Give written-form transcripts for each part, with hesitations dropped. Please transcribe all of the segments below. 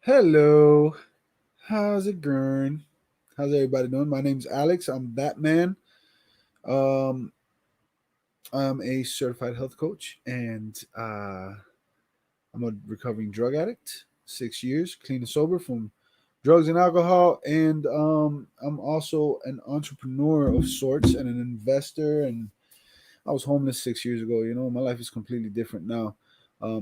Hello, how's it going? How's everybody doing? My name's Alex. I'm ThatMan. Um, I'm a certified health coach, and I'm a recovering drug addict. 6 years, clean and sober from drugs and alcohol, and I'm also an entrepreneur of sorts and an investor. And I was homeless 6 years ago. My life is completely different now.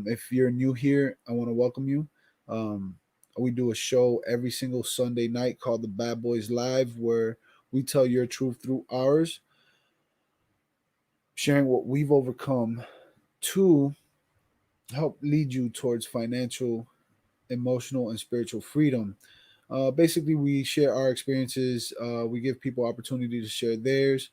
If you're new here, I want to welcome you. Um, we do a show every single Sunday night called the Bad Boys Live, where we tell your truth through ours, sharing what we've overcome to help lead you towards financial, emotional, and spiritual freedom. Basically, we share our experiences. We give people opportunity to share theirs,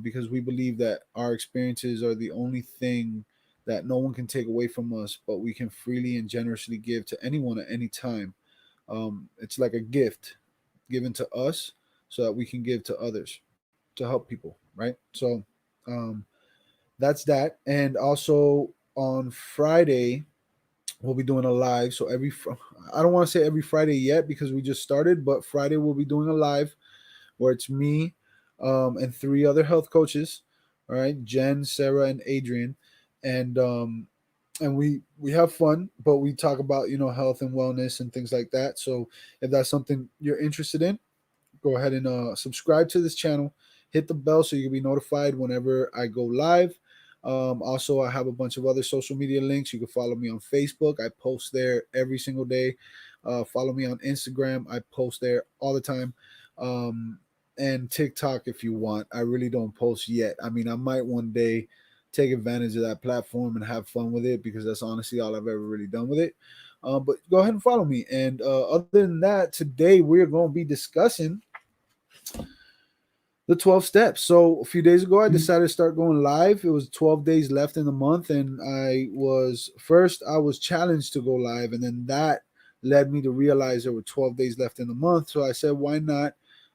because we believe that our experiences are the only thing that no one can take away from us, but we can freely and generously give to anyone at any time. It's like a gift given to us so that we can give to others to help people, right? So um, that's that. And also on Friday, we'll be doing a live. So I don't want to say every Friday yet because we just started, but Friday we'll be doing a live where it's me, and three other health coaches. All right, Jen, Sarah, and Adrian, and we have fun, but we talk about health and wellness and things like that. So if that's something you're interested in, go ahead and subscribe to this channel, hit the bell so you can be notified whenever I go live. Also, I have a bunch of other social media links. You can follow me on Facebook. I post there every single day. Follow me on Instagram. I post there all the time. Um, and TikTok if you want. I really don't post yet. I mean, I might one day take advantage of that platform and have fun with it because that's honestly all I've ever really done with it. But go ahead and follow me. And other than that, today we're going to be discussing the 12 steps. So a few days ago, I decided to start going live. It was 12 days left in the month. And I was challenged to go live. And then that led me to realize there were 12 days left in the month. So I said, why not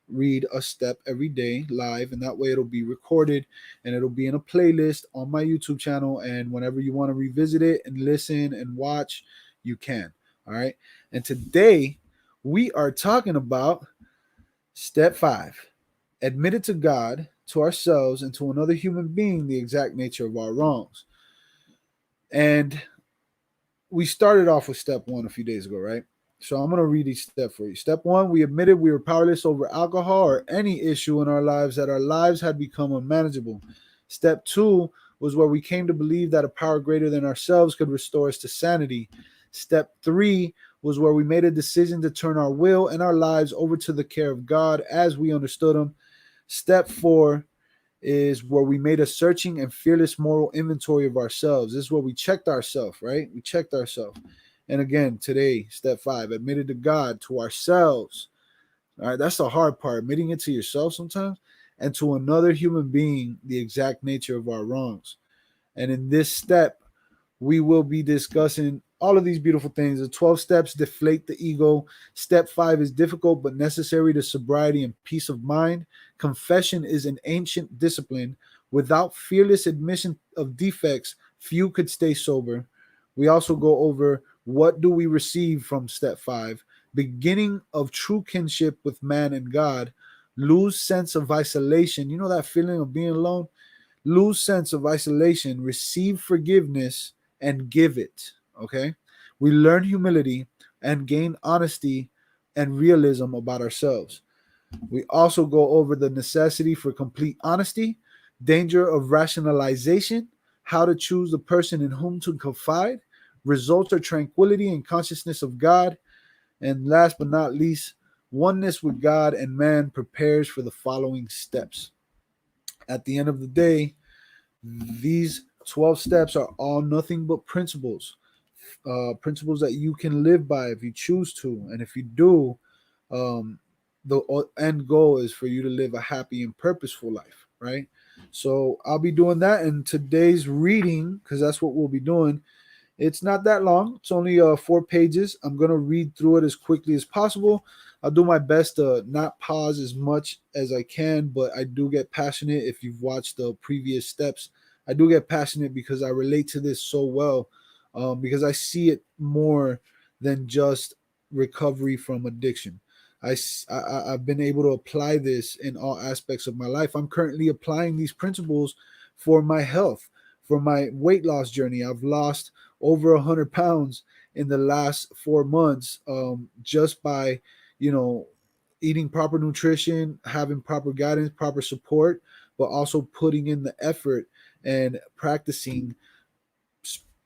read a step every day live? And that way it'll be recorded and it'll be in a playlist on my YouTube channel. And whenever you want to revisit it and listen and watch, you can. All right. And today we are talking about step 5: admitted to God, to ourselves, and to another human being the exact nature of our wrongs. And we started off with step 1 a few days ago, right? So I'm going to read each step for you. Step 1: we admitted we were powerless over alcohol or any issue in our lives, that our lives had become unmanageable. Step 2 was where we came to believe that a power greater than ourselves could restore us to sanity. Step 3 was where we made a decision to turn our will and our lives over to the care of God as we understood Him. Step 4 is where we made a searching and fearless moral inventory of ourselves. This is where we checked ourselves, right? We checked ourselves. And again, today, step 5, admitted to God, to ourselves. All right, that's the hard part, admitting it to yourself sometimes, and to another human being the exact nature of our wrongs. And in this step, we will be discussing all of these beautiful things. The 12 steps deflate the ego. Step 5 is difficult but necessary to sobriety and peace of mind. Confession is an ancient discipline. Without fearless admission of defects, few could stay sober. We also go over what do we receive from step 5, beginning of true kinship with man and God, lose sense of isolation. You know that feeling of being alone? Lose sense of isolation, receive forgiveness, and give it. Okay? We learn humility and gain honesty and realism about ourselves. We also go over the necessity for complete honesty, danger of rationalization, how to choose the person in whom to confide, results are tranquility and consciousness of God, and last but not least, oneness with God and man prepares for the following steps. At the end of the day, these 12 steps are all nothing but principles, principles that you can live by if you choose to. And if you do, um, the end goal is for you to live a happy and purposeful life, right? So I'll be doing that in today's reading because that's what we'll be doing. It's not that long. It's only 4 pages. I'm gonna read through it as quickly as possible. I'll do my best to not pause as much as I can, but I do get passionate. If you've watched the previous steps, I do get passionate because I relate to this so well, because I see it more than just recovery from addiction. I've been able to apply this in all aspects of my life. I'm currently applying these principles for my health, for my weight loss journey. I've lost over 100 pounds in the last 4 months, just by, you know, eating proper nutrition, having proper guidance, proper support, but also putting in the effort and practicing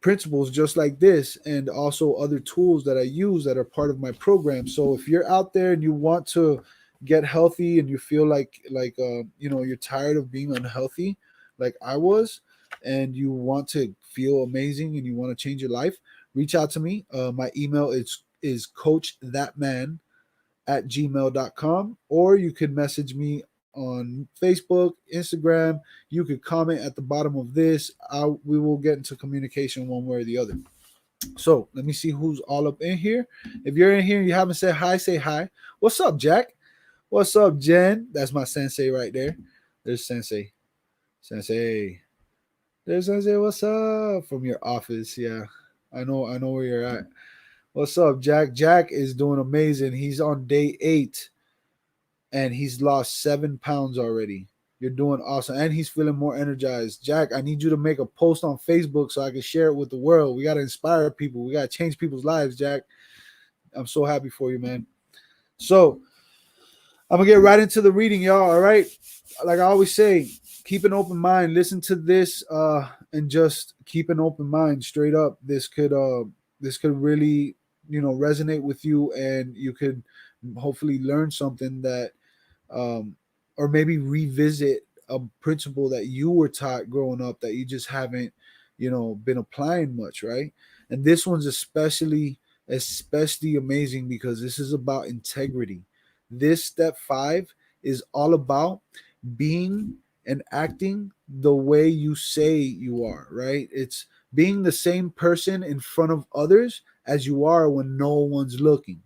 principles just like this, and also other tools that I use that are part of my program. So if you're out there and you want to get healthy and you feel you're tired of being unhealthy like I was, and you want to feel amazing and you want to change your life, reach out to me. My email is coach thatman at gmail.com, or you could message me on Facebook, Instagram. You could comment at the bottom of this. We will get into communication one way or the other. So let me see who's all up in here. If you're in here and you haven't said hi, say hi. What's up, Jack? What's up, Jen? That's my sensei right there. There's Sensei. Sensei. There's Sensei. What's up from your office? Yeah, I know where you're at. What's up, Jack? Jack is doing amazing. He's on day 8 and he's lost 7 pounds already. You're doing awesome. And he's feeling more energized. Jack, I need you to make a post on Facebook so I can share it with the world. We got to inspire people. We got to change people's lives, Jack. I'm so happy for you, man. So I'm going to get right into the reading, y'all. All right. Like I always say, keep an open mind. Listen to this and just keep an open mind straight up. This could really, resonate with you, and you could hopefully learn something that, um, or maybe revisit a principle that you were taught growing up that you just haven't, been applying much, right? And this one's especially amazing because this is about integrity. This step 5 is all about being and acting the way you say you are, right? It's being the same person in front of others as you are when no one's looking.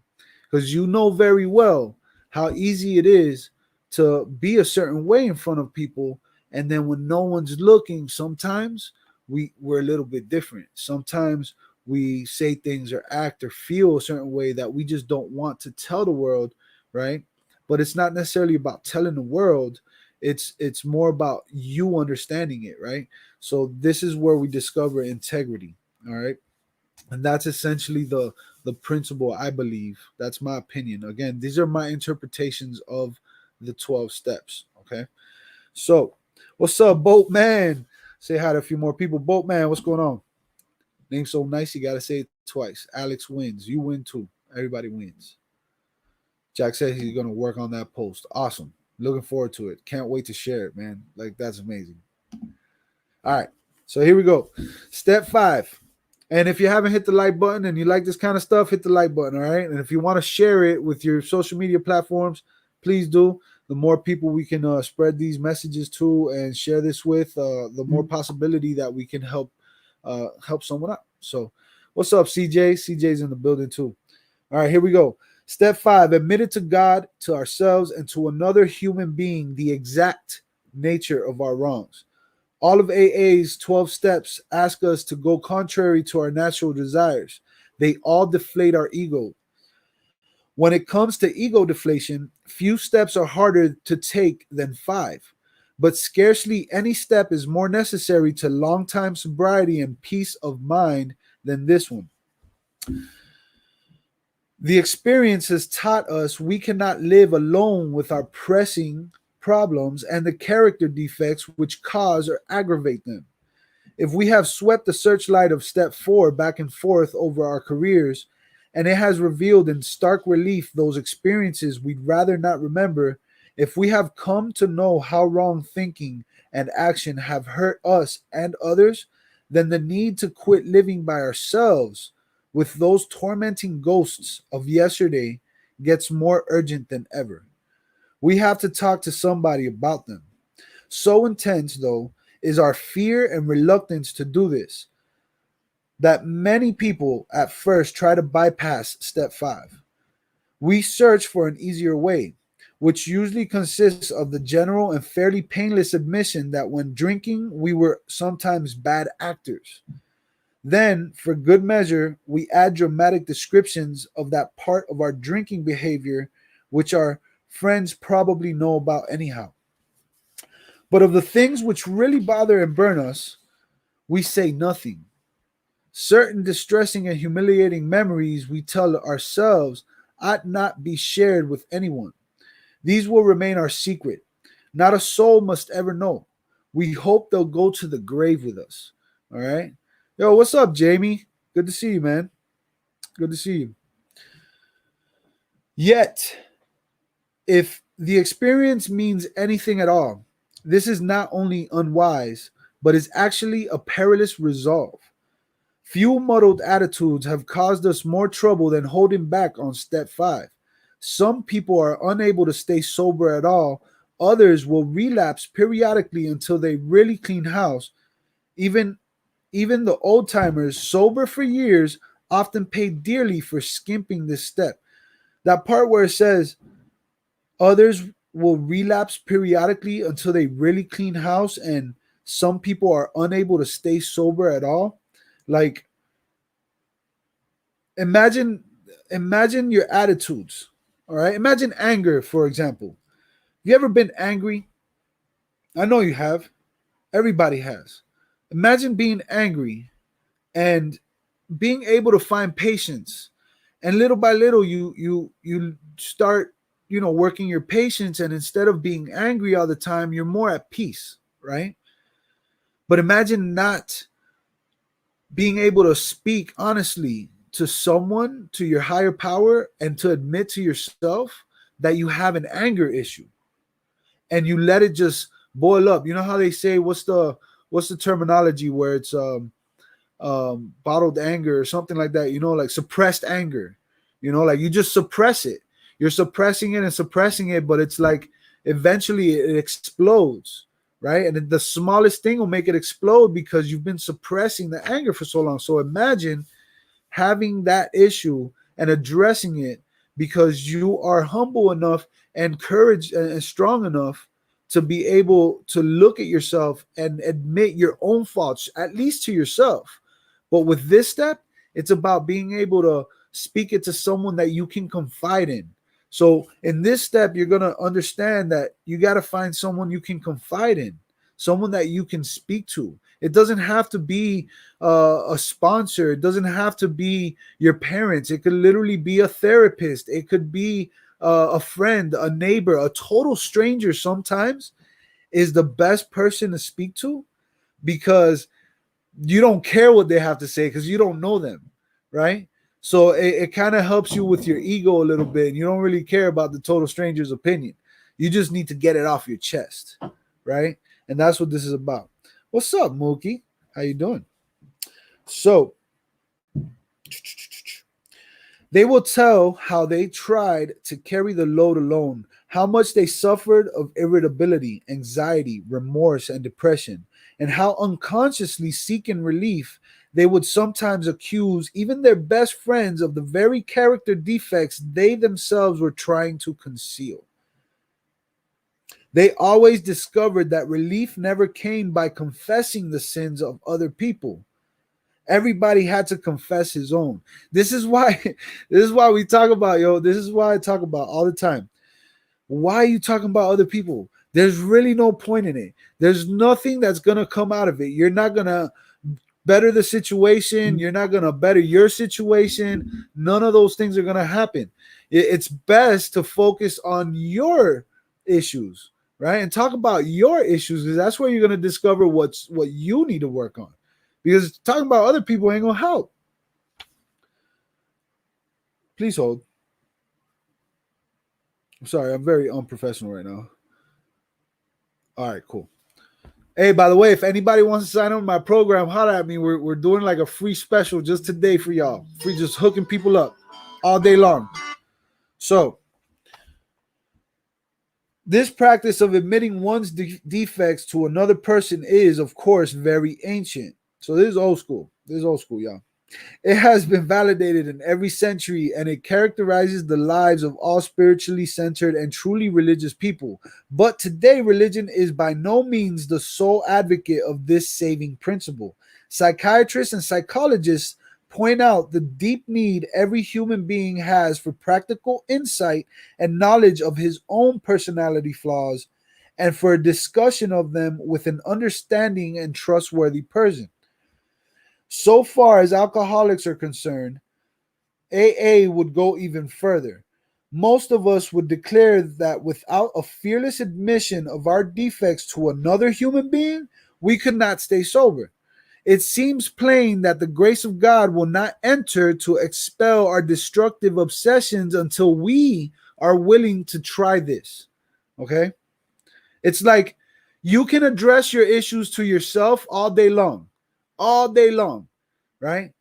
Because you know very well how easy it is to be a certain way in front of people, and then when no one's looking, sometimes we're a little bit different. Sometimes we say things or act or feel a certain way that we just don't want to tell the world, right? But it's not necessarily about telling the world. It's more about you understanding it, right? So this is where we discover integrity. All right. And that's essentially the principle, I believe. That's my opinion. Again, these are my interpretations of the 12 steps. Okay. So what's up, Boatman? Say hi to a few more people. Boatman, what's going on? Name so nice, you gotta say it twice. Alex wins. You win too. Everybody wins. Jack said he's gonna work on that post. Awesome. Looking forward to it. Can't wait to share it, man. Like, that's amazing. All right. So here we go. Step 5. And if you haven't hit the like button and you like this kind of stuff, hit the like button. All right. And if you want to share it with your social media platforms, please do. The more people we can spread these messages to and share this with, the more possibility that we can help someone out. So, what's up, CJ? CJ's in the building too. All right, here we go. Step 5: admit to God, to ourselves, and to another human being the exact nature of our wrongs. All of AA's 12 steps ask us to go contrary to our natural desires. They all deflate our ego. When it comes to ego deflation, few steps are harder to take than 5. But scarcely any step is more necessary to long-time sobriety and peace of mind than this one. The experience has taught us we cannot live alone with our pressing problems and the character defects which cause or aggravate them. If we have swept the searchlight of step 4 back and forth over our careers, and it has revealed in stark relief those experiences we'd rather not remember, if we have come to know how wrong thinking and action have hurt us and others, then the need to quit living by ourselves with those tormenting ghosts of yesterday gets more urgent than ever. We have to talk to somebody about them. So intense, though, is our fear and reluctance to do this that many people at first try to bypass step 5. We search for an easier way, which usually consists of the general and fairly painless admission that when drinking, we were sometimes bad actors. Then, for good measure, we add dramatic descriptions of that part of our drinking behavior which our friends probably know about anyhow. But of the things which really bother and burn us, we say nothing. Certain distressing and humiliating memories we tell ourselves ought not be shared with anyone. These will remain our secret. Not a soul must ever know. We hope they'll go to the grave with us. All right. Yo, what's up, Jamie? Good to see you, man. Good to see you. Yet, if the experience means anything at all, this is not only unwise, but is actually a perilous resolve. Few muddled attitudes have caused us more trouble than holding back on step 5. Some people are unable to stay sober at all. Others will relapse periodically until they really clean house. Even even the old timers, sober for years, often pay dearly for skimping this step. That part where it says others will relapse periodically until they really clean house, and some people are unable to stay sober at all. Like, imagine imagine your attitudes. All right, imagine anger, for example. You ever been angry? I know you have. Everybody has. Imagine being angry and being able to find patience, and little by little you start, working your patience, and instead of being angry all the time, you're more at peace, right? But imagine not being able to speak honestly to someone, to your higher power, and to admit to yourself that you have an anger issue, and you let it just boil up. You know how they say, what's the terminology where it's bottled anger or something like that, like suppressed anger, like you just suppress it. You're suppressing it and suppressing it, but it's like eventually it explodes, right? And the smallest thing will make it explode because you've been suppressing the anger for so long. So imagine having that issue and addressing it because you are humble enough and courage and strong enough to be able to look at yourself and admit your own faults, at least to yourself. But with this step, it's about being able to speak it to someone that you can confide in. So in this step, you're going to understand that you got to find someone you can confide in, someone that you can speak to. It doesn't have to be a sponsor. It doesn't have to be your parents. It could literally be a therapist. It could be a friend, a neighbor, a total stranger sometimes is the best person to speak to because you don't care what they have to say because you don't know them, right? So it kind of helps you with your ego a little bit. And you don't really care about the total stranger's opinion. You just need to get it off your chest, right? And that's what this is about. What's up, Mookie? How you doing? So they will tell how they tried to carry the load alone, how much they suffered of irritability, anxiety, remorse, and depression, and how unconsciously seeking relief they would sometimes accuse even their best friends of the very character defects they themselves were trying to conceal. They always discovered that relief never came by confessing the sins of other people. Everybody had to confess his own. This is why this is why we talk about, this is why I talk about all the time. Why are you talking about other people? There's really no point in it. There's nothing that's going to come out of it. You're not going to better the situation. You're not going to better your situation. None of those things are going to happen. It's best to focus on your issues, right? And talk about your issues because that's where you're going to discover what you need to work on. Because talking about other people ain't going to help. Please hold. I'm sorry, I'm very unprofessional right now. All right, cool. Hey, by the way, if anybody wants to sign up my program, holler at me. We're doing like a free special just today for y'all. Free, just hooking people up all day long. So, this practice of admitting one's defects to another person is, of course, very ancient. So this is old school. This is old school, y'all. It has been validated in every century, and it characterizes the lives of all spiritually centered and truly religious people. But today, religion is by no means the sole advocate of this saving principle. Psychiatrists and psychologists point out the deep need every human being has for practical insight and knowledge of his own personality flaws, and for a discussion of them with an understanding and trustworthy person. So far as alcoholics are concerned, AA would go even further. Most of us would declare that without a fearless admission of our defects to another human being, we could not stay sober. It seems plain that the grace of God will not enter to expel our destructive obsessions until we are willing to try this. Okay? It's like you can address your issues to yourself all day long, right?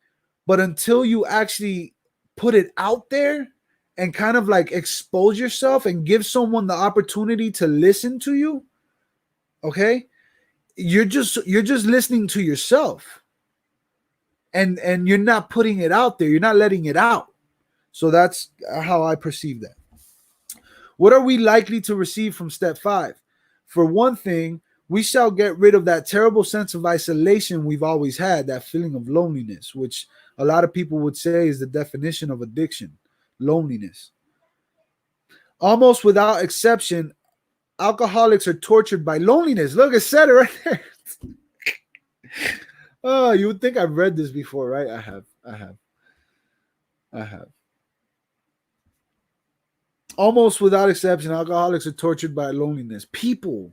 But until you actually put it out there and kind of like expose yourself and give someone the opportunity to listen to you, okay? You're just listening to yourself, and you're not putting it out there. You're not letting it out. So that's how I perceive that. What are we likely to receive from step 5? For one thing, we shall get rid of that terrible sense of isolation we've always had, that feeling of loneliness, which a lot of people would say is the definition of addiction, loneliness. Almost without exception, alcoholics are tortured by loneliness. Look, it said it right there. Oh, you would think I've read this before, right? I have. Almost without exception, alcoholics are tortured by loneliness. People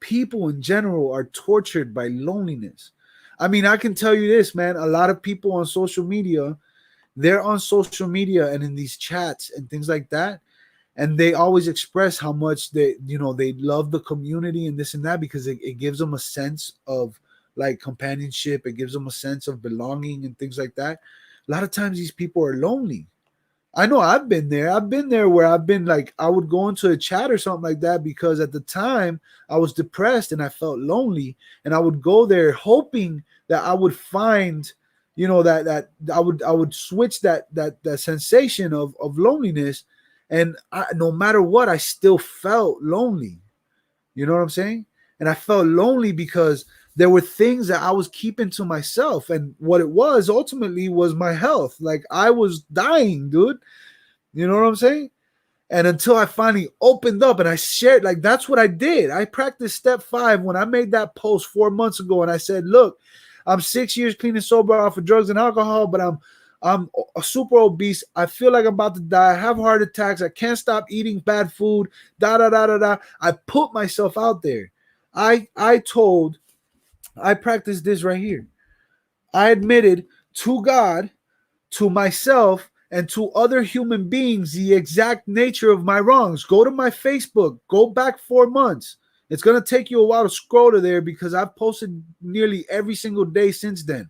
in general are tortured by loneliness. I mean, I can tell you this, man. A lot of people on social media, they're on social media and in these chats and things like that, and they always express how much they love the community and this and that, because it gives them a sense of like companionship. It gives them a sense of belonging and things like that. A lot of times these people are lonely. I know I've been there. I've been there where I've been like, I would go into a chat or something like that because at the time I was depressed and I felt lonely, and I would go there hoping that I would find, that I would switch that sensation of loneliness, and no matter what, I still felt lonely. You know what I'm saying? And I felt lonely because there were things that I was keeping to myself. And what it was ultimately was my health. Like I was dying, dude. You know what I'm saying? And until I finally opened up and I shared, like that's what I did. I practiced step 5 when I made that post 4 months ago. And I said, look, I'm 6 years clean and sober off of drugs and alcohol, but I'm super obese. I feel like I'm about to die. I have heart attacks. I can't stop eating bad food. Da da da da da. I put myself out there. I practiced this right here. I admitted to God, to myself, and to other human beings the exact nature of my wrongs. Go to my Facebook. Go back 4 months. It's going to take you a while to scroll to there because I've posted nearly every single day since then.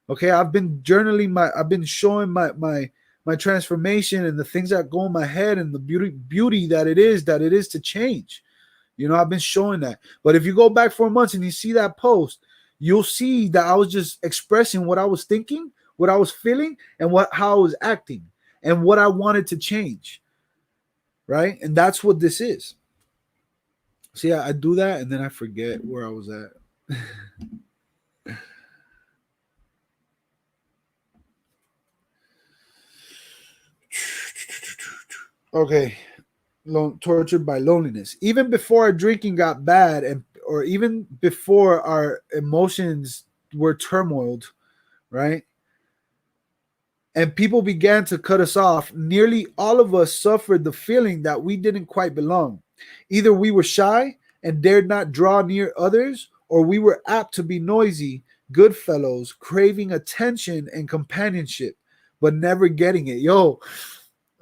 Okay, I've been journaling I've been showing my transformation and the things that go in my head and the beauty that it is to change. I've been showing that. But if you go back 4 months and you see that post, you'll see that I was just expressing what I was thinking, what I was feeling, and how I was acting and what I wanted to change. Right? And that's what this is. See, I do that and then I forget where I was at. Okay. Tortured by loneliness. Even before our drinking got bad, or even before our emotions were turmoiled, right? And people began to cut us off, nearly all of us suffered the feeling that we didn't quite belong. Either we were shy and dared not draw near others, or we were apt to be noisy, good fellows, craving attention and companionship, but never getting it. Yo,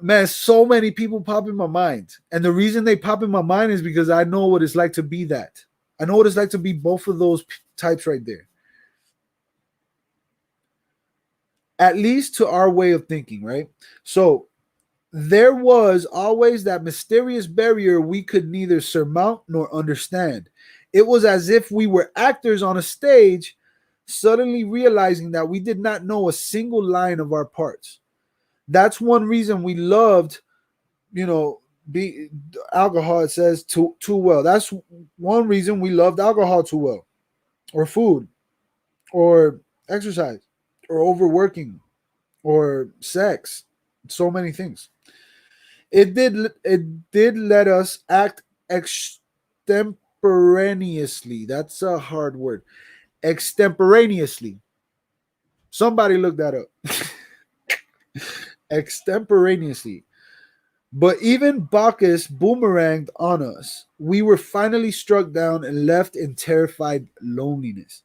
man, so many people pop in my mind. And the reason they pop in my mind is because I know what it's like to be that. I know what it's like to be both of those types right there. At least to our way of thinking, right? So there was always that mysterious barrier we could neither surmount nor understand. It was as if we were actors on a stage, suddenly realizing that we did not know a single line of our parts. That's one reason we loved, be alcohol. It says too well. That's one reason we loved alcohol too well, or food, or exercise or overworking or sex, so many things. It did let us act extemporaneously. That's a hard word. Extemporaneously. Somebody look that up. Extemporaneously. But even Bacchus boomeranged on us. We were finally struck down and left in terrified loneliness.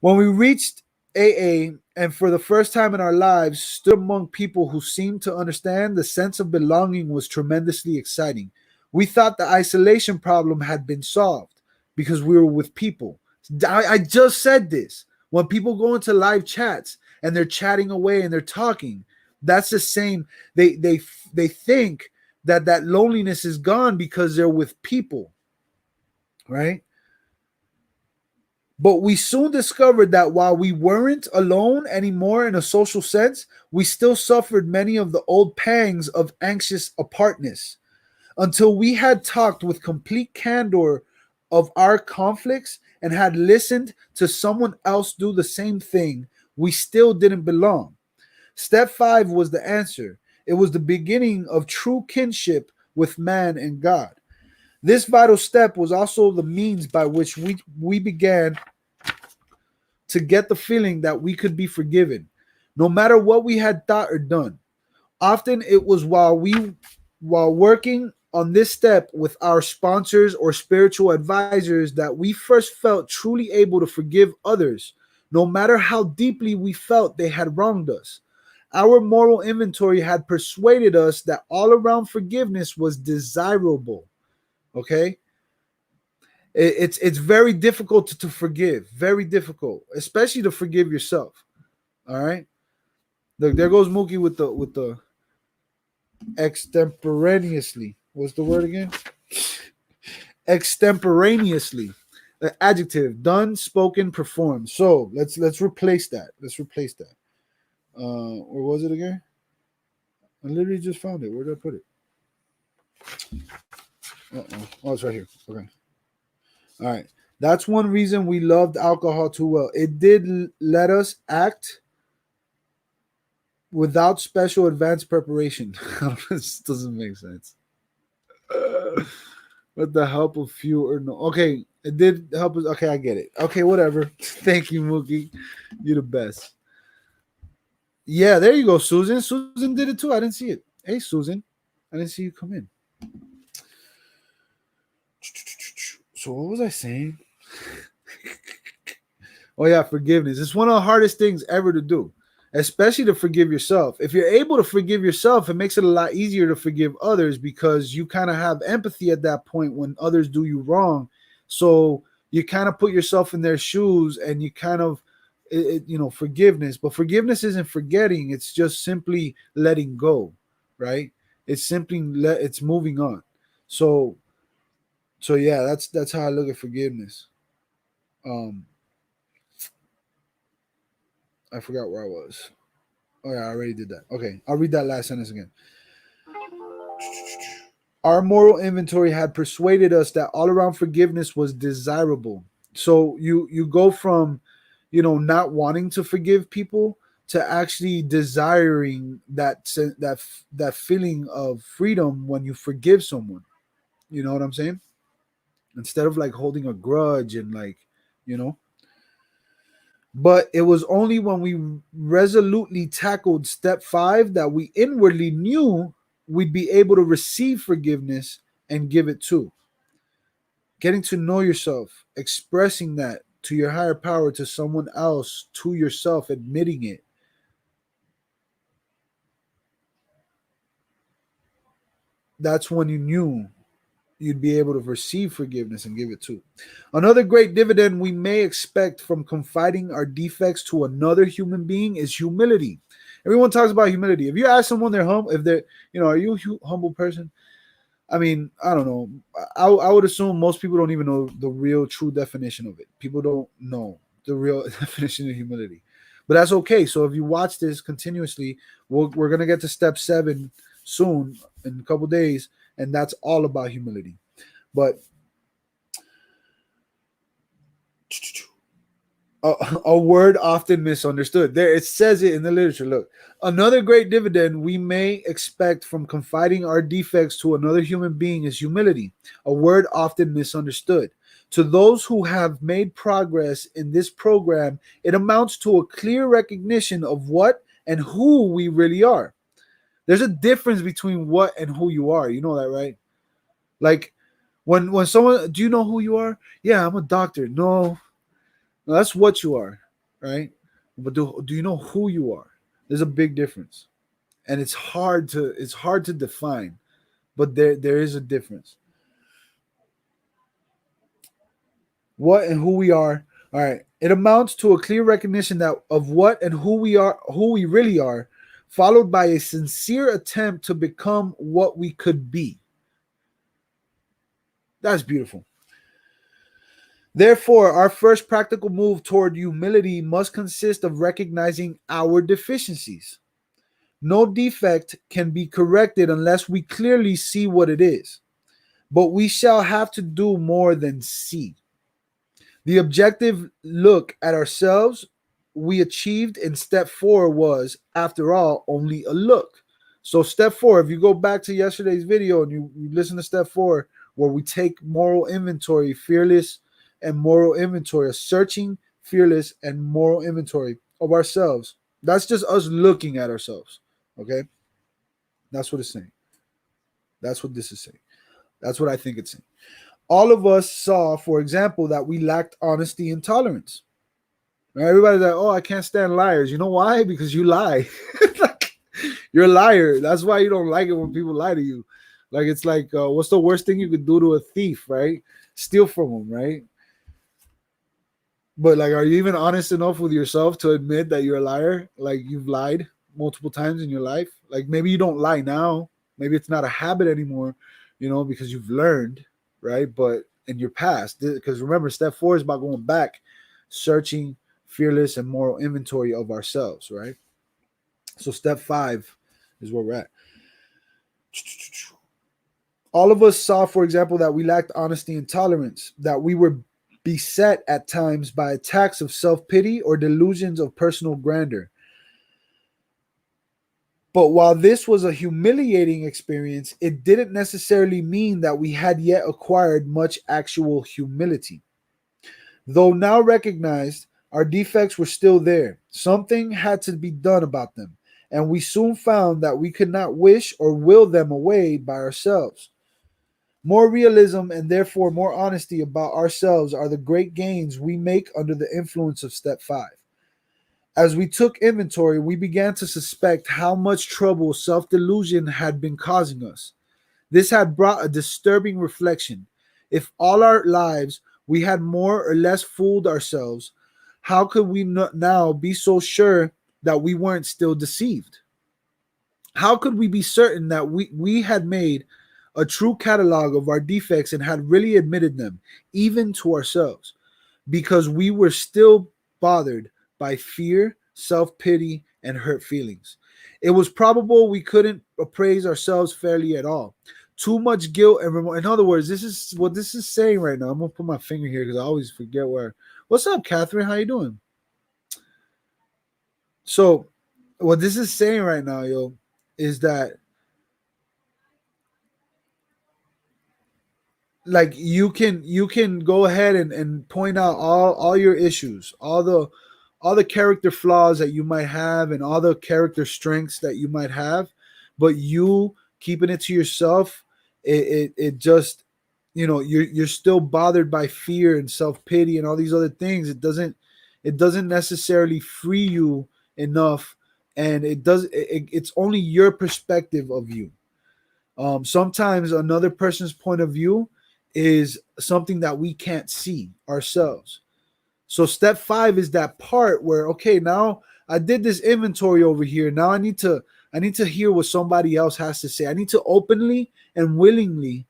When we reached AA and for the first time in our lives stood among people who seemed to understand, the sense of belonging was tremendously exciting. We thought the isolation problem had been solved because we were with people. I just said this. When people go into live chats and they're chatting away and they're talking, that's the same. They think that that loneliness is gone because they're with people, right? But we soon discovered that while we weren't alone anymore in a social sense, we still suffered many of the old pangs of anxious apartness. Until we had talked with complete candor of our conflicts and had listened to someone else do the same thing, we still didn't belong. Step 5 was the answer. It was the beginning of true kinship with man and God. This vital step was also the means by which we began to get the feeling that we could be forgiven, no matter what we had thought or done. Often it was while working on this step with our sponsors or spiritual advisors that we first felt truly able to forgive others, no matter how deeply we felt they had wronged us. Our moral inventory had persuaded us that all around forgiveness was desirable. Okay? It's very difficult to forgive, very difficult, especially to forgive yourself. All right. Look, there goes Mookie with the extemporaneously. What's the word again? Extemporaneously. The adjective done, spoken, performed. So let's replace that. Let's replace that. Where was it again? I literally just found it. Where did I put it? Uh-oh. Oh, it's right here. Okay. All right. That's one reason we loved alcohol too well. It did let us act without special advanced preparation. This doesn't make sense. With the help of few or no. Okay, it did help us. Okay, I get it. Okay, whatever. Thank you, Mookie. You're the best. Yeah, there you go, Susan. Susan did it too. I didn't see it. Hey, Susan. I didn't see you come in. So what was I saying? Oh yeah, forgiveness. It's one of the hardest things ever to do, especially to forgive yourself. If you're able to forgive yourself, it makes it a lot easier to forgive others because you kind of have empathy at that point when others do you wrong. So you kind of put yourself in their shoes and you kind of forgiveness. But forgiveness isn't forgetting, it's just simply letting go, right? It's moving on. So yeah, that's how I look at forgiveness. Um I forgot where I was. Oh yeah, I already did that. Okay, I'll read that last sentence again. Our moral inventory had persuaded us that all around forgiveness was desirable. So you go from, not wanting to forgive people to actually desiring that feeling of freedom when you forgive someone. You know what I'm saying? Instead of like holding a grudge and like, you know. But it was only when we resolutely tackled step 5 that we inwardly knew we'd be able to receive forgiveness and give it too. Getting to know yourself, expressing that to your higher power, to someone else, to yourself, admitting it. That's when you knew you'd be able to receive forgiveness and give it too. Another great dividend we may expect from confiding our defects to another human being is humility. Everyone talks about humility. If you ask someone they're humble, if they're, are you a humble person? I mean, I don't know. I would assume most people don't even know the real true definition of it. People don't know the real definition of humility. But that's okay. So if you watch this continuously, we're going to get to step 7 soon in a couple days. And that's all about humility. But a word often misunderstood. There, it says it in the literature. Look, another great dividend we may expect from confiding our defects to another human being is humility, a word often misunderstood. To those who have made progress in this program, it amounts to a clear recognition of what and who we really are. There's a difference between what and who you are. You know that, right? Like when someone, do you know who you are? Yeah, I'm a doctor. No, no, that's what you are, right? But do you know who you are? There's a big difference, and it's hard to define, but there is a difference. What and who we are. All right. It amounts to a clear recognition that of what and who we are, who we really are, followed by a sincere attempt to become what we could be. That's beautiful. Therefore, our first practical move toward humility must consist of recognizing our deficiencies. No defect can be corrected unless we clearly see what it is. But we shall have to do more than see. The objective look at ourselves we achieved in step 4 was, after all, only a look. So, step 4, if you go back to yesterday's video and you listen to step 4, where we take moral inventory, fearless and moral inventory, a searching, fearless, and moral inventory of ourselves. That's just us looking at ourselves. Okay? That's what it's saying. That's what this is saying. That's what I think it's saying. All of us saw, for example, that we lacked honesty and tolerance. Right? Everybody's like, oh, I can't stand liars. You know why? Because you lie. Like, you're a liar. That's why you don't like it when people lie to you. Like, it's like, what's the worst thing you could do to a thief, right? Steal from them, right? But, like, are you even honest enough with yourself to admit that you're a liar? Like, you've lied multiple times in your life? Like, maybe you don't lie now. Maybe it's not a habit anymore, because you've learned, right? But in your past, because remember, step 4 is about going back, searching, fearless, and moral inventory of ourselves, right? So step 5 is where we're at. All of us saw, for example, that we lacked honesty and tolerance, that we were beset at times by attacks of self-pity or delusions of personal grandeur. But while this was a humiliating experience, it didn't necessarily mean that we had yet acquired much actual humility. Though now recognized, our defects were still there. Something had to be done about them, and we soon found that we could not wish or will them away by ourselves. More realism and therefore more honesty about ourselves are the great gains we make under the influence of step 5. As we took inventory, we began to suspect how much trouble self delusion had been causing us. This had brought a disturbing reflection. If all our lives we had more or less fooled ourselves, how could we now be so sure that we weren't still deceived? How could we be certain that we had made a true catalog of our defects and had really admitted them, even to ourselves? Because we were still bothered by fear, self pity, and hurt feelings. It was probable we couldn't appraise ourselves fairly at all. Too much guilt and remorse. In other words, this is what this is saying right now. I'm gonna put my finger here because I always forget where. What's up, Catherine? How you doing? So, what this is saying right now, yo, is that like you can go ahead and point out all your issues, all the character flaws that you might have and all the character strengths that you might have, but you keeping it to yourself, it just you're still bothered by fear and self-pity and all these other things. It doesn't necessarily free you enough, and it's only your perspective of you. Sometimes another person's point of view is something that we can't see ourselves. So step 5 is that part where, okay, now I did this inventory over here. Now I need to hear what somebody else has to say. I need to openly and willingly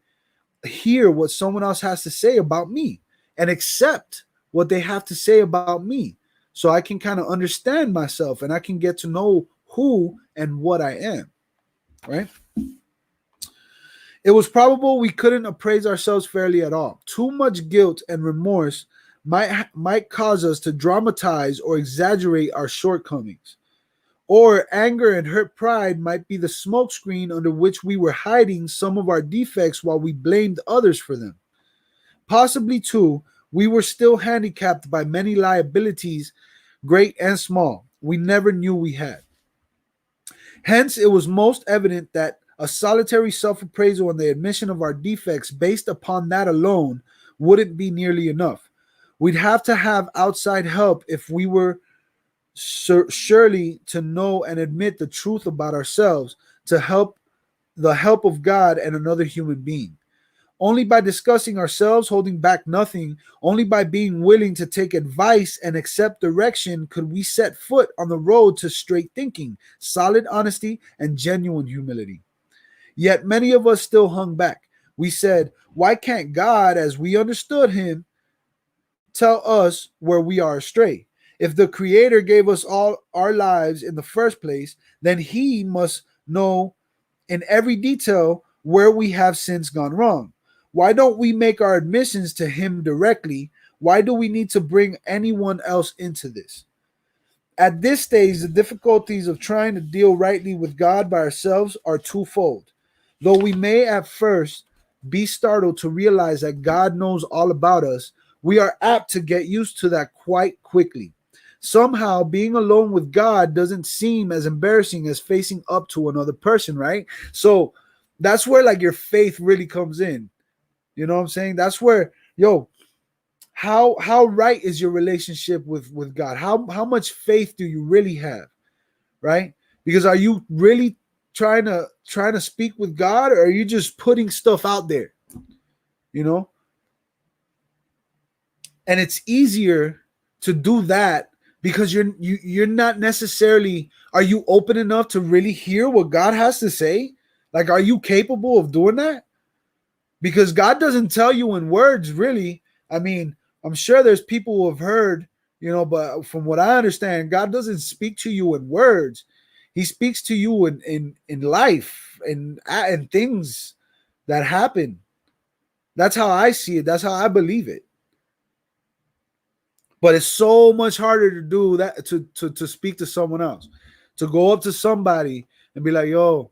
hear what someone else has to say about me and accept what they have to say about me, so I can kind of understand myself and I can get to know who and what I am, right? It was probable we couldn't appraise ourselves fairly at all. Too much guilt and remorse might cause us to dramatize or exaggerate our shortcomings. Or anger and hurt pride might be the smokescreen under which we were hiding some of our defects while we blamed others for them. Possibly, too, we were still handicapped by many liabilities, great and small, we never knew we had. Hence, it was most evident that a solitary self appraisal and the admission of our defects based upon that alone wouldn't be nearly enough. We'd have to have outside help if we were surely to know and admit the truth about ourselves, to help the help of God and another human being. Only by discussing ourselves, holding back nothing, only by being willing to take advice and accept direction could we set foot on the road to straight thinking, solid honesty, and genuine humility. Yet many of us still hung back. We said, why can't God, as we understood him, tell us where we are astray? If the Creator gave us all our lives in the first place, then he must know in every detail where we have since gone wrong. Why don't we make our admissions to him directly? Why do we need to bring anyone else into this? At this stage, the difficulties of trying to deal rightly with God by ourselves are twofold. Though we may at first be startled to realize that God knows all about us, we are apt to get used to that quite quickly. Somehow, being alone with God doesn't seem as embarrassing as facing up to another person, right? So that's where like your faith really comes in. You know what I'm saying? That's where, yo, how right is your relationship with God? How much faith do you really have, right? Because are you really trying to speak with God, or are you just putting stuff out there? You know, and it's easier to do that because you're not necessarily, are you open enough to really hear what God has to say? Like, are you capable of doing that? Because God doesn't tell you in words, really. I mean, I'm sure there's people who have heard, but from what I understand, God doesn't speak to you in words. He speaks to you in life and things that happen. That's how I see it. That's how I believe it. But it's so much harder to do that, to speak to someone else, to go up to somebody and be like, yo,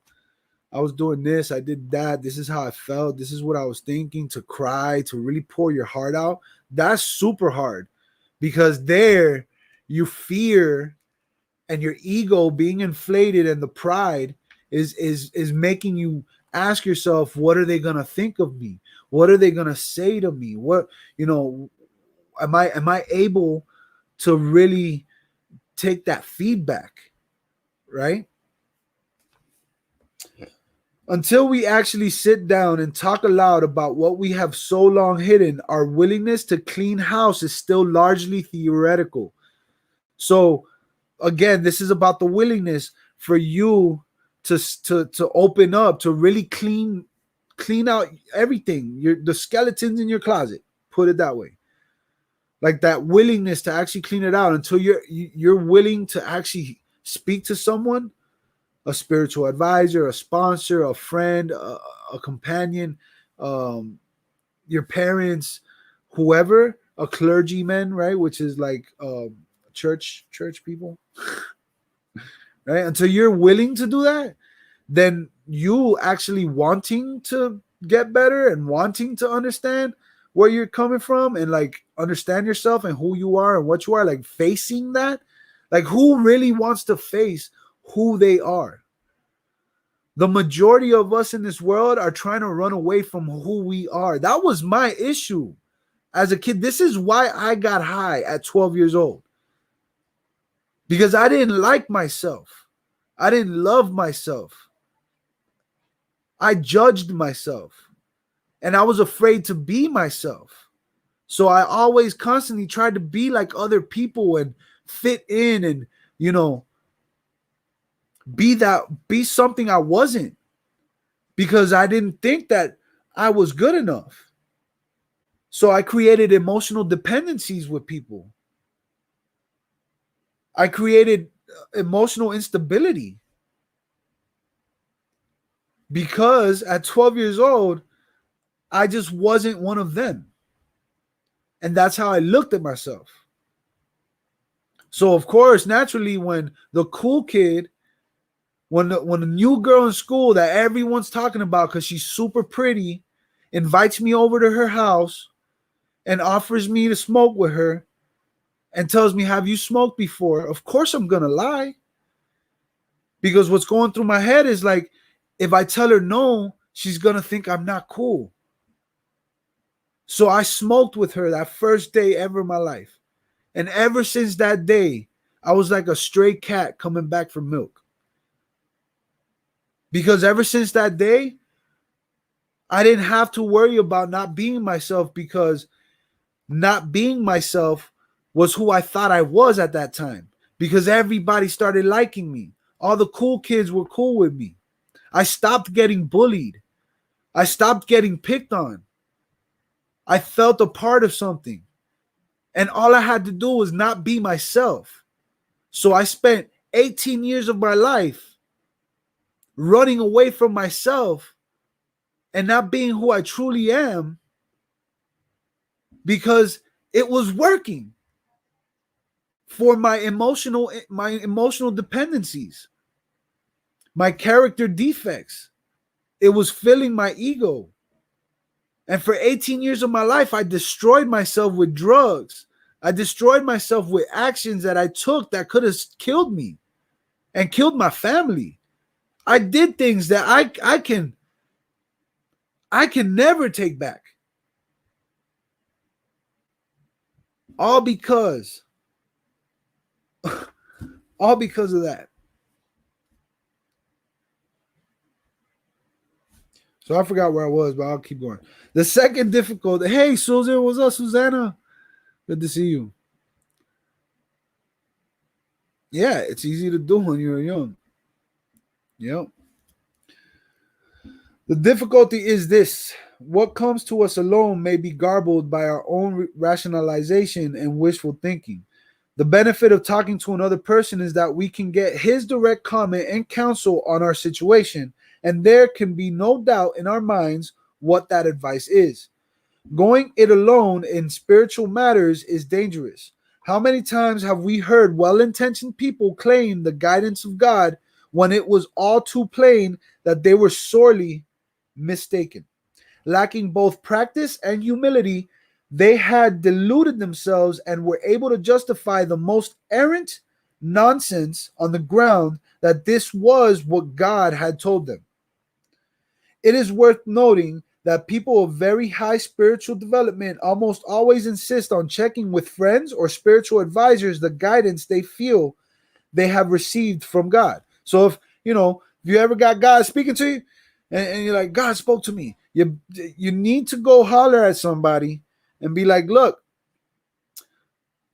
I was doing this, I did that, this is how I felt, this is what I was thinking, to cry, to really pour your heart out. That's super hard, because there you fear and your ego being inflated, and the pride is making you ask yourself, what are they gonna think of me? What are they gonna say to me? What, am I able to really take that feedback, right? Until we actually sit down and talk aloud about what we have so long hidden, our willingness to clean house is still largely theoretical. So again, this is about the willingness for you to open up, to really clean out everything, the skeletons in your closet, put it that way. Like that willingness to actually clean it out, until you're willing to actually speak to someone, a spiritual advisor, a sponsor, a friend, a companion, um, your parents, whoever, a clergyman, right? Which is like church people, right? Until you're willing to do that, then you actually wanting to get better and wanting to understand where you're coming from, and like understand yourself and who you are and what you are, like facing that. Like, who really wants to face who they are? The majority of us in this world are trying to run away from who we are. That was my issue as a kid. This is why I got high at 12 years old, because I didn't like myself. I didn't love myself. I judged myself, and I was afraid to be myself. So I always constantly tried to be like other people and fit in, and, be something I wasn't, because I didn't think that I was good enough. So I created emotional dependencies with people. I created emotional instability, because at 12 years old, I just wasn't one of them. And that's how I looked at myself. So of course, naturally, when the cool kid, when the new girl in school that everyone's talking about because she's super pretty, invites me over to her house and offers me to smoke with her and tells me, "Have you smoked before?" Of course I'm gonna lie. Because what's going through my head is like, if I tell her no, she's gonna think I'm not cool. So I smoked with her that first day ever in my life. And ever since that day, I was like a stray cat coming back from milk. Because ever since that day, I didn't have to worry about not being myself, because not being myself was who I thought I was at that time. Because everybody started liking me. All the cool kids were cool with me. I stopped getting bullied. I stopped getting picked on. I felt a part of something. And all I had to do was not be myself. So I spent 18 years of my life running away from myself and not being who I truly am, because it was working for my emotional dependencies, my character defects. It was filling my ego. And for 18 years of my life, I destroyed myself with drugs. I destroyed myself with actions that I took that could have killed me and killed my family. I did things that I can never take back. All because all because of that. So I forgot where I was, but I'll keep going. The second difficulty. Hey, Susan, what's up, Susanna? Good to see you. Yeah, it's easy to do when you're young. Yep. The difficulty is this: what comes to us alone may be garbled by our own rationalization and wishful thinking. The benefit of talking to another person is that we can get his direct comment and counsel on our situation, and there can be no doubt in our minds what that advice is. Going it alone in spiritual matters is dangerous. How many times have we heard well intentioned people claim the guidance of God when it was all too plain that they were sorely mistaken? Lacking both practice and humility, they had deluded themselves and were able to justify the most errant nonsense on the ground that this was what God had told them. It is worth noting that people of very high spiritual development almost always insist on checking with friends or spiritual advisors the guidance they feel they have received from God. So if you ever got God speaking to you and you're like, God spoke to me, you need to go holler at somebody and be like, look,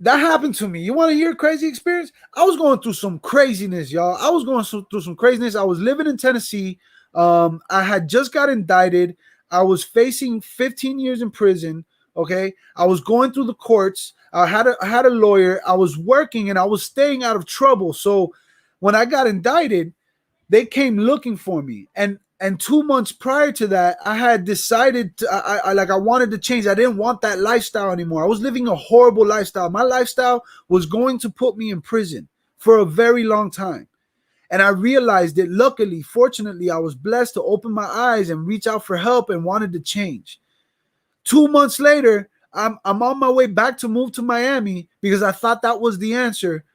that happened to me. You want to hear a crazy experience? I was going through some craziness, y'all. I was going through some craziness. I was living in Tennessee. I had just got indicted. I was facing 15 years in prison. Okay. I was going through the courts. I had a lawyer. I was working and I was staying out of trouble. So when I got indicted, they came looking for me. And 2 months prior to that, I had decided I wanted to change. I didn't want that lifestyle anymore. I was living a horrible lifestyle. My lifestyle was going to put me in prison for a very long time. And I realized that luckily, fortunately, I was blessed to open my eyes and reach out for help and wanted to change. 2 months later, I'm on my way back to move to Miami because I thought that was the answer.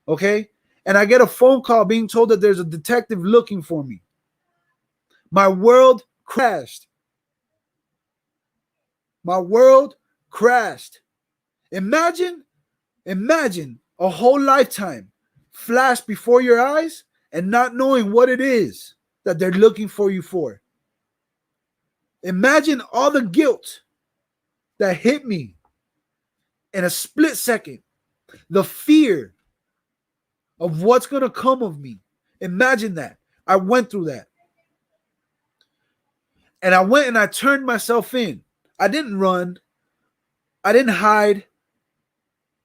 Okay. And I get a phone call being told that there's a detective looking for me. My world crashed. My world crashed. Imagine a whole lifetime flash before your eyes and not knowing what it is that they're looking for you for. Imagine all the guilt that hit me in a split second. The fear of what's going to come of me. Imagine that. I went through that. And I went and I turned myself in. I didn't run. I didn't hide.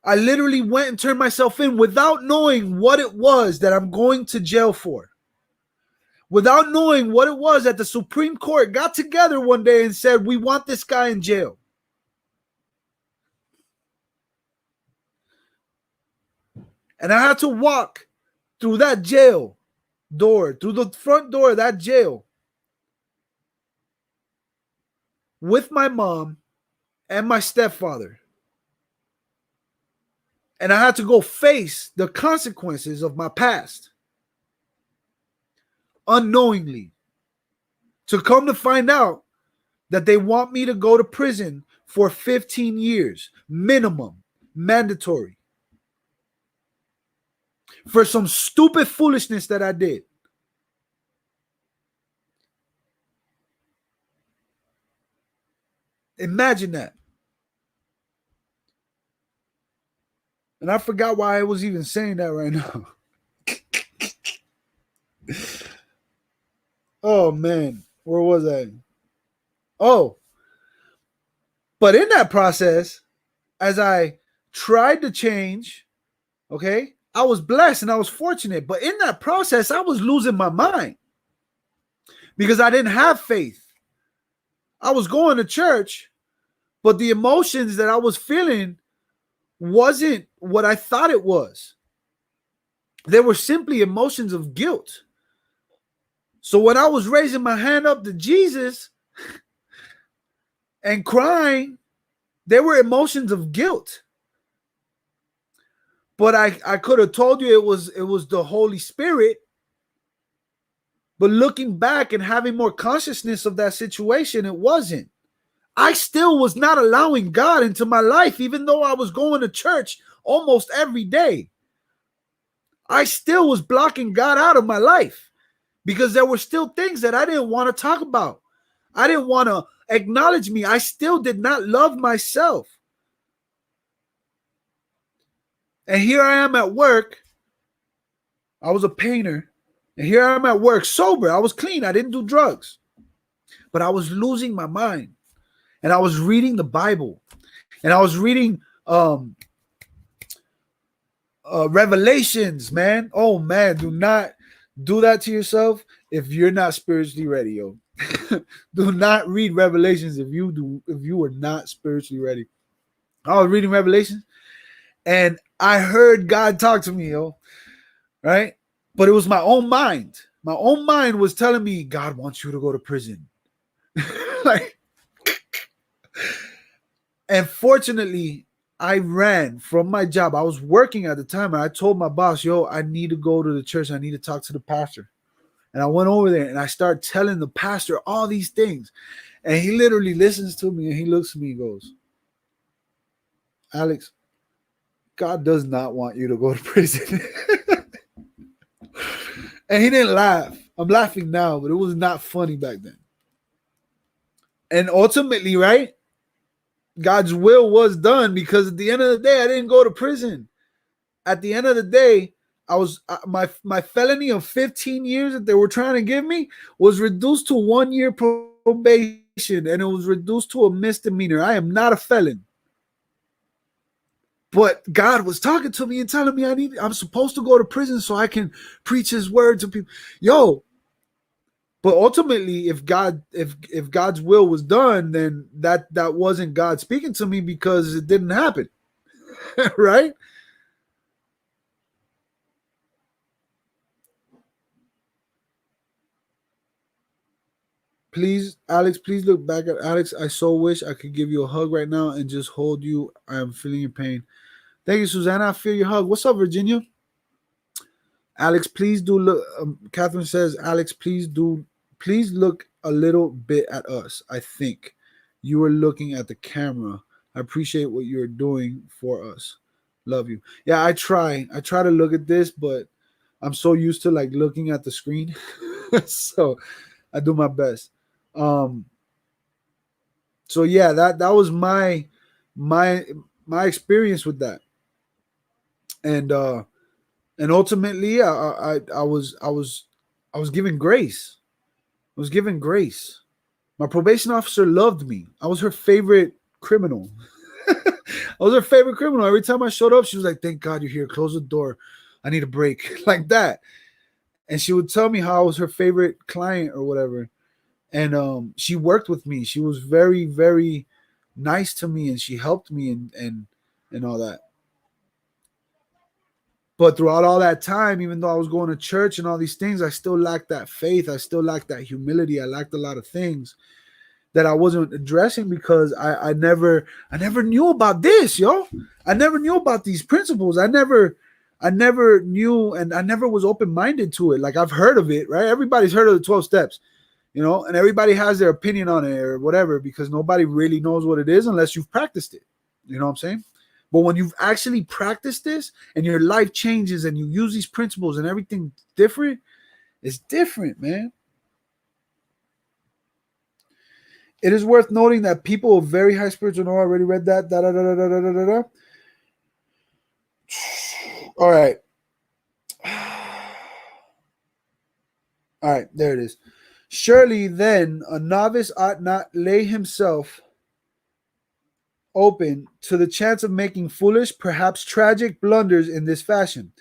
I literally went and turned myself in without knowing what it was that I'm going to jail for. Without knowing what it was that the Supreme Court got together one day and said, we want this guy in jail. And I had to walk through that jail door, through the front door of that jail with my mom and my stepfather. And I had to go face the consequences of my past unknowingly, to come to find out that they want me to go to prison for 15 years, minimum, mandatory, for some stupid foolishness that I did. Imagine that. And I forgot why I was even saying that right now. Oh, man. Where was I? Oh. But in that process, as I tried to change, okay, I was blessed and I was fortunate. But in that process, I was losing my mind because I didn't have faith. I was going to church, but the emotions that I was feeling wasn't what I thought it was. They were simply emotions of guilt. So when I was raising my hand up to Jesus and crying, they were emotions of guilt. But I could have told you it was the Holy Spirit. But looking back and having more consciousness of that situation, it wasn't. I still was not allowing God into my life, even though I was going to church almost every day. I still was blocking God out of my life because there were still things that I didn't want to talk about. I didn't want to acknowledge me. I still did not love myself. And here I am at work. I was a painter. And here I am at work, sober. I was clean. I didn't do drugs. But I was losing my mind. And I was reading the Bible. And I was reading Revelations, man. Oh, man. Do not do that to yourself if you're not spiritually ready, yo. Do not read Revelations if you were not spiritually ready. I was reading Revelations and I heard God talk to me, yo. Right? But it was my own mind. My own mind was telling me, God wants you to go to prison. Like, and fortunately, I ran from my job. I was working at the time, and I told my boss, yo, I need to go to the church. I need to talk to the pastor. And I went over there, and I started telling the pastor all these things. And he literally listens to me, and he looks at me and goes, Alex, God does not want you to go to prison. And he didn't laugh. I'm laughing now, but it was not funny back then. And ultimately, right, God's will was done because at the end of the day, I didn't go to prison. At the end of the day, I was my felony of 15 years that they were trying to give me was reduced to 1 year probation, and it was reduced to a misdemeanor. I am not a felon. But God was talking to me and telling me I'm supposed to go to prison so I can preach his word to people. Yo, but ultimately, if God's will was done, then that wasn't God speaking to me because it didn't happen. Right? Please, Alex, please look back at Alex. I so wish I could give you a hug right now and just hold you. I am feeling your pain. Thank you, Susanna. I feel your hug. What's up, Virginia? Alex, please do look. Catherine says, Alex, please look a little bit at us. I think you were looking at the camera. I appreciate what you're doing for us. Love you. Yeah, I try. I try to look at this, but I'm so used to like looking at the screen. So I do my best. Um, so yeah, that was my experience with that. And ultimately I was given grace. I was given grace. My probation officer loved me. I was her favorite criminal. I was her favorite criminal. Every time I showed up, she was like, thank God you're here. Close the door. I need a break. Like that. And she would tell me how I was her favorite client or whatever. And she worked with me. She was very, very nice to me, and she helped me and all that. But throughout all that time, even though I was going to church and all these things, I still lacked that faith. I still lacked that humility. I lacked a lot of things that I wasn't addressing because I never knew about this, yo. I never knew about these principles. I never knew, and I never was open minded to it. Like, I've heard of it, right? Everybody's heard of the 12 steps, and everybody has their opinion on it or whatever, because nobody really knows what it is unless you've practiced it. You know what I'm saying? But when you've actually practiced this and your life changes and you use these principles and everything different, it's different, man. It is worth noting that people of very high spiritual know. I already read that. Da, da, da, da, da, da, da, da. All right. All right, there it is. Surely then a novice ought not lay himself open to the chance of making foolish, perhaps tragic blunders in this fashion.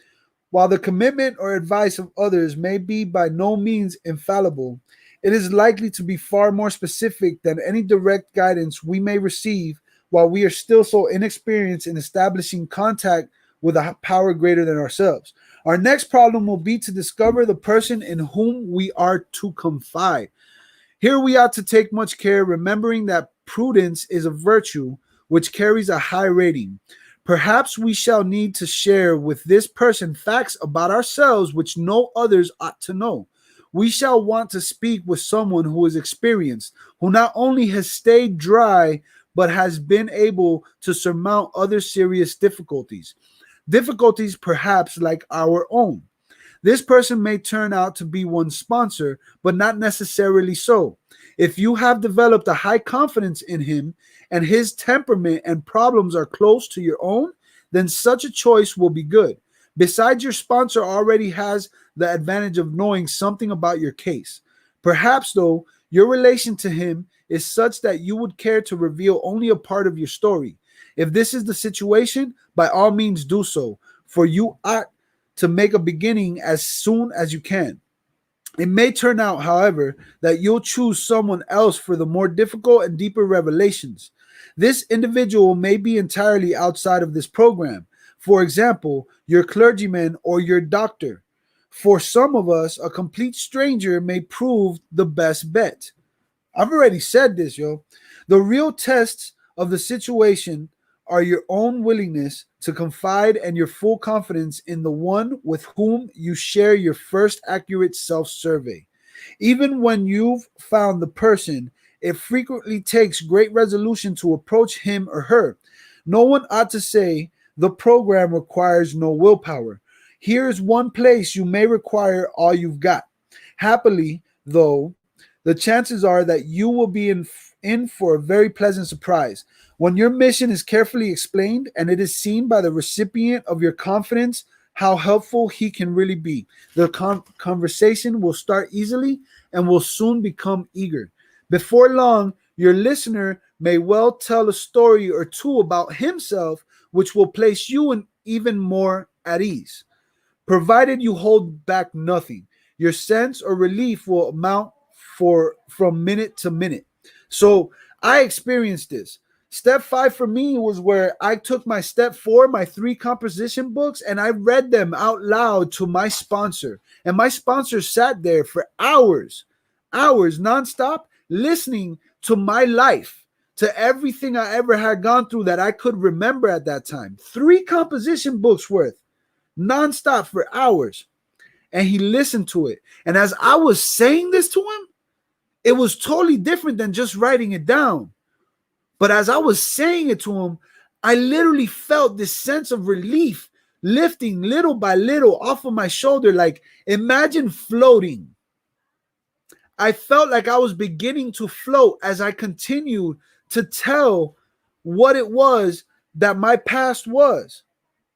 While the commitment or advice of others may be by no means infallible, it is likely to be far more specific than any direct guidance we may receive while we are still so inexperienced in establishing contact with a power greater than ourselves. Our next problem will be to discover the person in whom we are to confide. Here we ought to take much care, remembering that prudence is a virtue which carries a high rating. Perhaps we shall need to share with this person facts about ourselves which no others ought to know. We shall want to speak with someone who is experienced, who not only has stayed dry, but has been able to surmount other serious difficulties. Difficulties perhaps like our own. This person may turn out to be one's sponsor, but not necessarily so. If you have developed a high confidence in him and his temperament and problems are close to your own, then such a choice will be good. Besides, your sponsor already has the advantage of knowing something about your case. Perhaps, though, your relation to him is such that you would care to reveal only a part of your story. If this is the situation, by all means do so, for you ought to make a beginning as soon as you can. It may turn out, however, that you'll choose someone else for the more difficult and deeper revelations. This individual may be entirely outside of this program. For example, your clergyman or your doctor. For some of us, a complete stranger may prove the best bet. I've already said this, yo. The real tests of the situation are your own willingness to confide and your full confidence in the one with whom you share your first accurate self survey. Even when you've found the person, it frequently takes great resolution to approach him or her. No one ought to say the program requires no willpower. Here is one place you may require all you've got. Happily, though, the chances are that you will be in for a very pleasant surprise. When your mission is carefully explained and it is seen by the recipient of your confidence how helpful he can really be, the conversation will start easily and will soon become eager. Before long, your listener may well tell a story or two about himself, which will place you in even more at ease. Provided you hold back nothing, your sense or relief will amount for from minute to minute. So I experienced this. Step 5 for me was where I took my step 4, my 3 composition books, and I read them out loud to my sponsor. And my sponsor sat there for hours nonstop, listening to my life, to everything I ever had gone through that I could remember at that time. 3 composition books worth, nonstop for hours. And he listened to it. And as I was saying this to him, it was totally different than just writing it down. But as I was saying it to him, I literally felt this sense of relief lifting little by little off of my shoulder. Like, imagine floating. I felt like I was beginning to float as I continued to tell what it was that my past was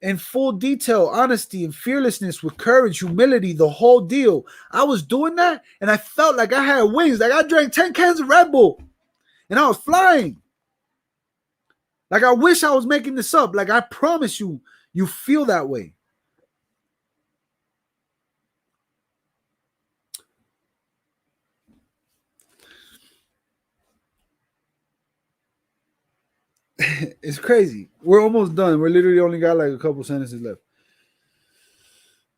in full detail, honesty and fearlessness with courage, humility, the whole deal. I was doing that and I felt like I had wings. Like I drank 10 cans of Red Bull and I was flying. Like I wish I was making this up. Like I promise you, you feel that way. It's crazy. We're almost done. We're literally only got like a couple sentences left.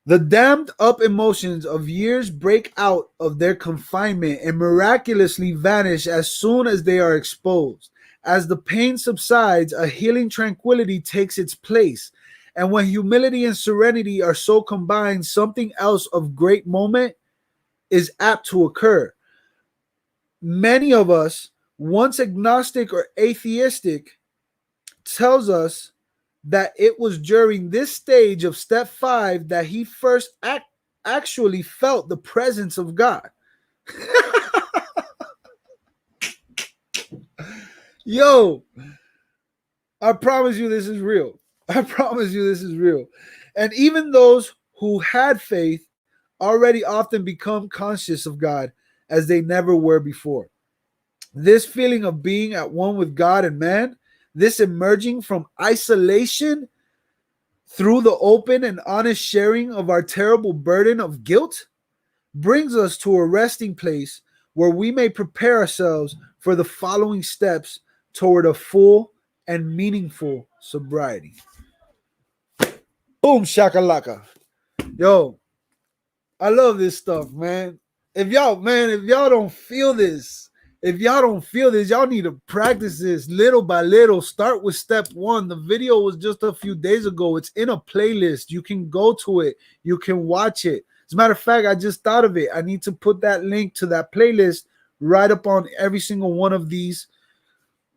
The dammed up emotions of years break out of their confinement and miraculously vanish as soon as they are exposed. As the pain subsides, a healing tranquility takes its place. And when humility and serenity are so combined, something else of great moment is apt to occur. Many of us, once agnostic or atheistic, tells us that it was during this stage of step 5 that he first actually felt the presence of God. Yo, I promise you this is real. I promise you this is real. And even those who had faith already often become conscious of God as they never were before. This feeling of being at one with God and man, this emerging from isolation through the open and honest sharing of our terrible burden of guilt, brings us to a resting place where we may prepare ourselves for the following steps toward a full and meaningful sobriety. Boom shakalaka. Yo, I love this stuff, man. If y'all don't feel this, y'all need to practice this little by little. Start with step 1. The video was just a few days ago. It's in a playlist. You can go to it. You can watch it. As a matter of fact, I just thought of it. I need to put that link to that playlist right up on every single one of these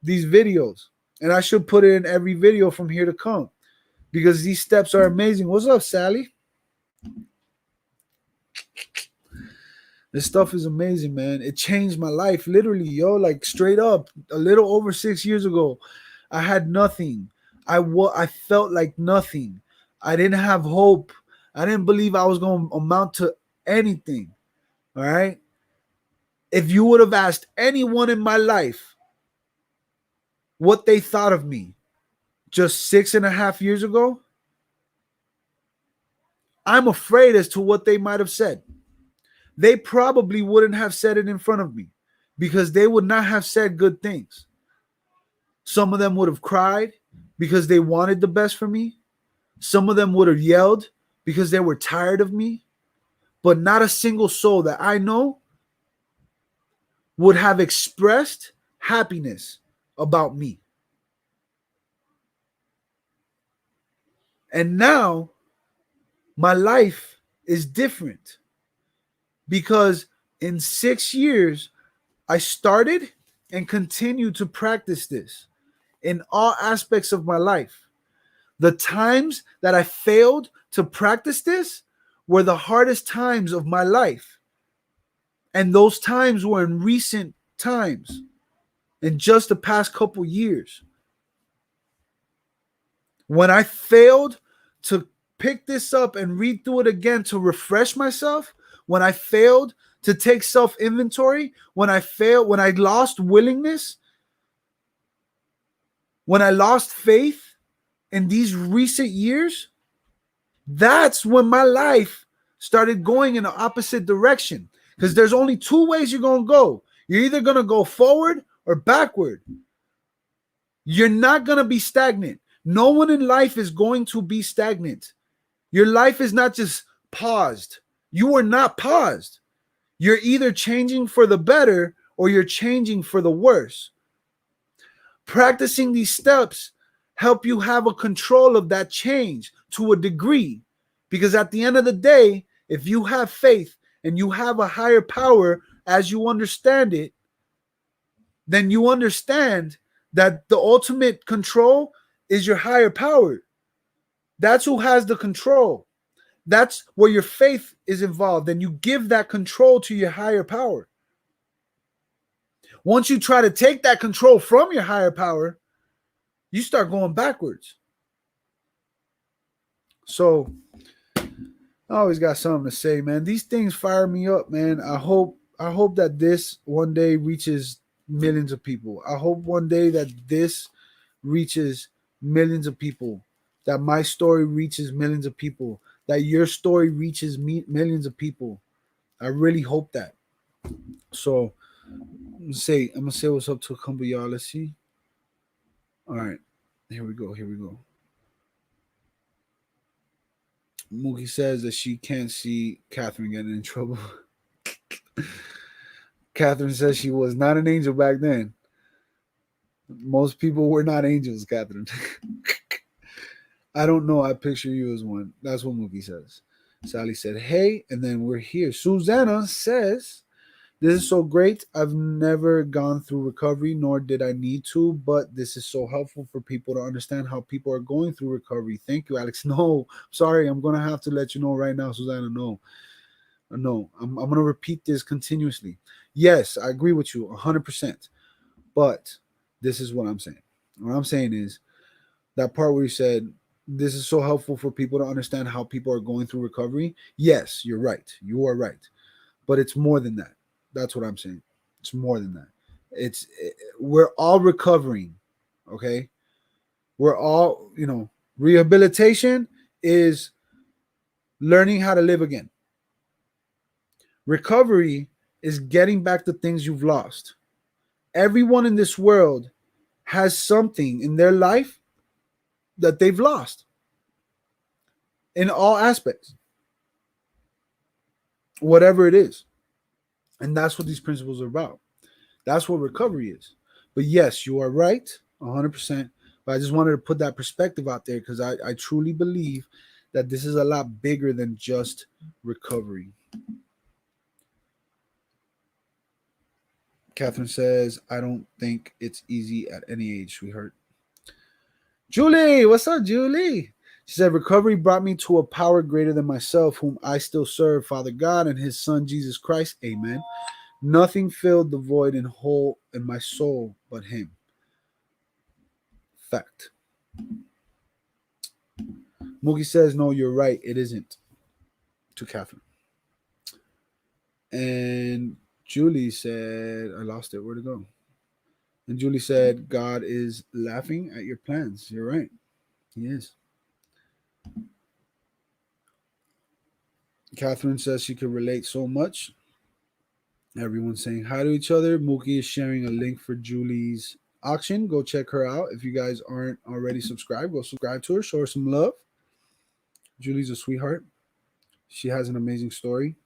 videos. And I should put it in every video from here to come because these steps are amazing. What's up, Sally? This stuff is amazing, man. It changed my life, literally, yo. Like straight up, a little over 6 years ago, I had nothing. I felt like nothing. I didn't have hope. I didn't believe I was going to amount to anything. All right. If you would have asked anyone in my life what they thought of me just 6.5 years ago, I'm afraid as to what they might have said. They probably wouldn't have said it in front of me because they would not have said good things. Some of them would have cried because they wanted the best for me. Some of them would have yelled because they were tired of me. But not a single soul that I know would have expressed happiness about me. And now my life is different because in 6 years, I started and continue to practice this in all aspects of my life. The times that I failed to practice this were the hardest times of my life. And those times were in recent times, in just the past couple years. When I failed to pick this up and read through it again to refresh myself, when I failed to take self-inventory, when I lost willingness, when I lost faith in these recent years, that's when my life started going in the opposite direction. Because there's only 2 ways you're going to go. You're either going to go forward or backward. You're not going to be stagnant. No one in life is going to be stagnant. Your life is not just paused. You are not paused. You're either changing for the better or you're changing for the worse. Practicing these steps help you have a control of that change to a degree. Because at the end of the day, if you have faith and you have a higher power as you understand it, then you understand that the ultimate control is your higher power. That's who has the control. That's where your faith is involved, and you give that control to your higher power. Once you try to take that control from your higher power, you start going backwards. So I always got something to say, man. These things fire me up, man. I hope that this one day reaches millions of people. I hope one day that this reaches millions of people, that my story reaches millions of people, that your story reaches millions of people. I really hope that. So I'm gonna say what's up to a couple of y'all. Let's see. All right, here we go. Mookie says that she can't see Catherine getting in trouble. Catherine says she was not an angel back then. Most people were not angels, Catherine. I don't know. I picture you as one. That's what Mookie says. Sally said, hey, and then we're here. Susanna says, this is so great. I've never gone through recovery, nor did I need to, but this is so helpful for people to understand how people are going through recovery. Thank you, Alex. No, sorry. I'm going to have to let you know right now, Susanna. No, no. I'm going to repeat this continuously. Yes, I agree with you 100%. But this is what I'm saying. What I'm saying is that part where you said, this is so helpful for people to understand how people are going through recovery. Yes, you're right. You are right. But it's more than that. That's what I'm saying. It's more than that. We're all recovering, okay? We're all, rehabilitation is learning how to live again. Recovery is getting back the things you've lost. Everyone in this world has something in their life that they've lost in all aspects, whatever it is. And that's what these principles are about. That's what recovery is. But yes, you are right, 100%. But I just wanted to put that perspective out there because I truly believe that this is a lot bigger than just recovery. Catherine says, I don't think it's easy at any age, sweetheart. Julie, what's up, Julie? She said, recovery brought me to a power greater than myself, whom I still serve, Father God and his Son, Jesus Christ. Amen. Nothing filled the void and hole in my soul but him. Fact. Mookie says, no, you're right. It isn't. To Catherine. And Julie said, I lost it. Where'd it go? And Julie said, God is laughing at your plans. You're right. He is. Catherine says she could relate so much. Everyone's saying hi to each other. Mookie is sharing a link for Julie's auction. Go check her out. If you guys aren't already subscribed, go subscribe to her. Show her some love. Julie's a sweetheart. She has an amazing story.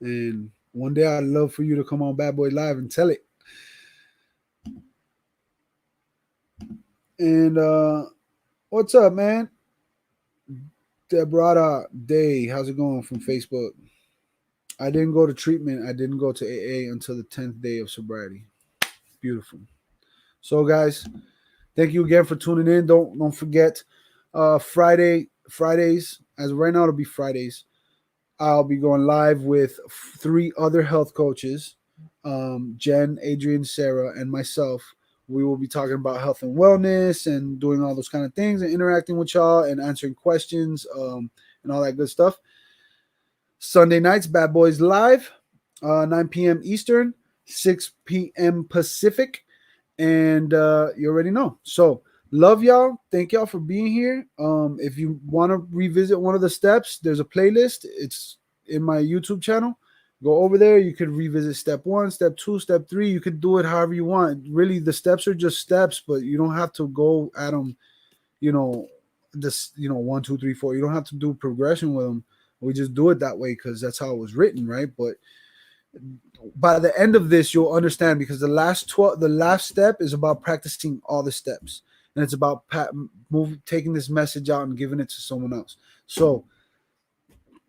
And one day I'd love for you to come on Bad Boy Live and tell it. And what's up, man? Debrada Day, how's it going from Facebook? I didn't go to treatment. I didn't go to AA until the 10th day of sobriety. Beautiful. So, guys, thank you again for tuning in. Don't forget, Fridays. As of right now, it'll be Fridays. I'll be going live with 3 other health coaches, Jen, Adrian, Sarah, and myself. We will be talking about health and wellness and doing all those kind of things and interacting with y'all and answering questions and all that good stuff. Sunday nights, Bad Boys Live, 9 p.m. Eastern, 6 p.m. Pacific. And you already know. So, love y'all. Thank y'all for being here. If you want to revisit one of the steps, there's a playlist. It's in my YouTube channel. Go over there. You could revisit step 1, step 2, step 3. You could do it however you want. Really, the steps are just steps, but you don't have to go at them, this, 1, 2, 3, 4. You don't have to do progression with them. We just do it that way because that's how it was written, right? But by the end of this, you'll understand because the last step is about practicing all the steps, and it's about taking this message out and giving it to someone else. So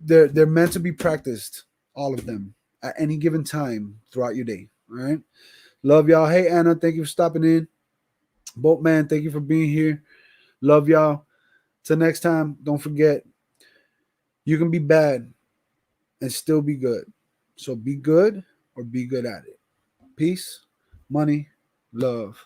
they're meant to be practiced, all of them, at any given time throughout your day. All right, love y'all. Hey Anna, thank you for stopping in. Boatman, thank you for being here. Love y'all. Till next time, don't forget, you can be bad and still be good. So be good or be good at it. Peace, money, love.